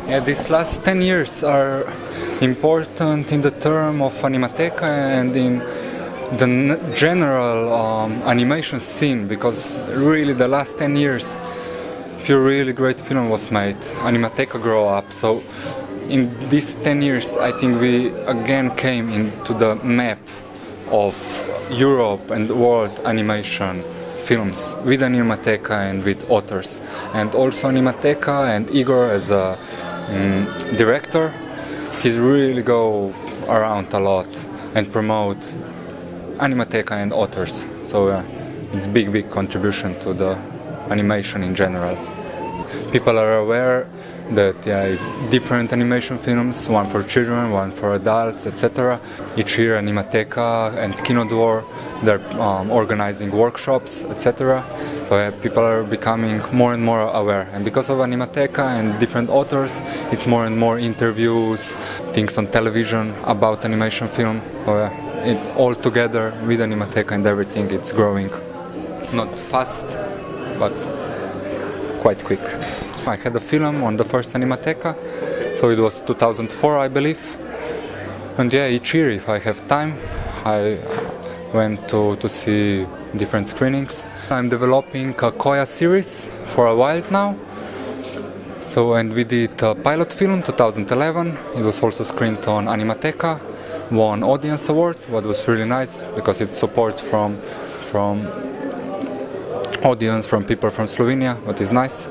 Yeah, these last 10 years are important in the term of Animateka and in the general animation scene, because really the last 10 years few really great film was made. Animateka grow up, so in these 10 years I think we again came into the map of Europe and world animation films with Animateka and with authors. And also Animateka and Igor as a director, he's really go around a lot and promote Animateka and authors. So it's big contribution to the animation in general. People are aware that it's different animation films, one for children, one for adults, etc. Each year Animateka and Kinodvor, they're organizing workshops, etc. So people are becoming more and more aware. And because of Animateka and different authors, it's more and more interviews, things on television about animation film. So it all together with Animateka and everything, it's growing. Not fast, but quite quick. I had a film on the first Animateka, so it was 2004, I believe. And each year, if I have time, I went to see different screenings. I'm developing a Koyaa series for a while now. So, and we did a pilot film 2011. It was also screened on Animateka, won audience award, what was really nice because it's support from audience, from people from Slovenia, what is nice.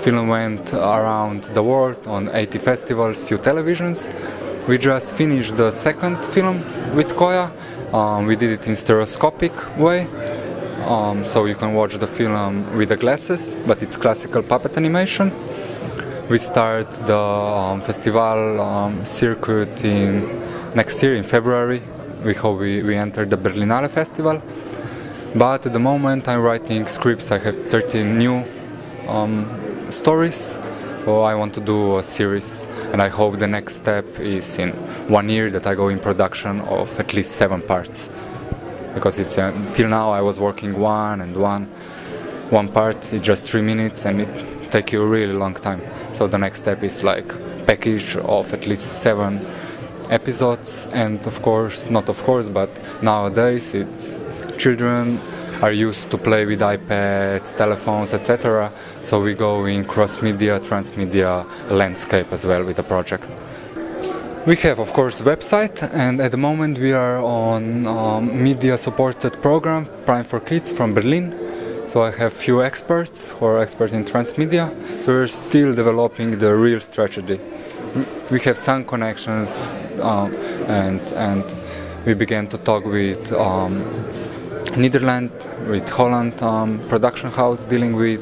Film went around the world on 80 festivals, few televisions. We just finished the second film with Koyaa. We did it in stereoscopic way, so you can watch the film with the glasses, but it's classical puppet animation. We start the festival circuit next year in February. We hope we enter the Berlinale Festival. But at the moment I'm writing scripts. I have 13 new stories, so I want to do a series, and I hope the next step is in 1 year that I go in production of at least 7 parts, because it's till now I was working one part, it's just 3 minutes and it takes you a really long time. So the next step is like package of at least 7 episodes, and but nowadays children are used to play with iPads, telephones, etc. So we go in cross-media, transmedia landscape as well with the project. We have, of course, website, and at the moment we are on media-supported program, Prime for Kids from Berlin. So I have few experts who are expert in transmedia. So we're still developing the real strategy. We have some connections, and we began to talk with Netherlands, with Holland production house dealing with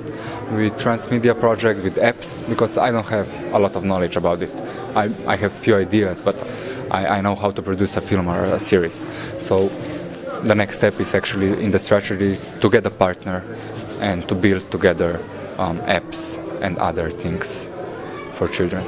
transmedia project, with apps, because I don't have a lot of knowledge about it. I have few ideas, but I know how to produce a film or a series. So the next step is actually in the strategy to get a partner and to build together apps and other things for children.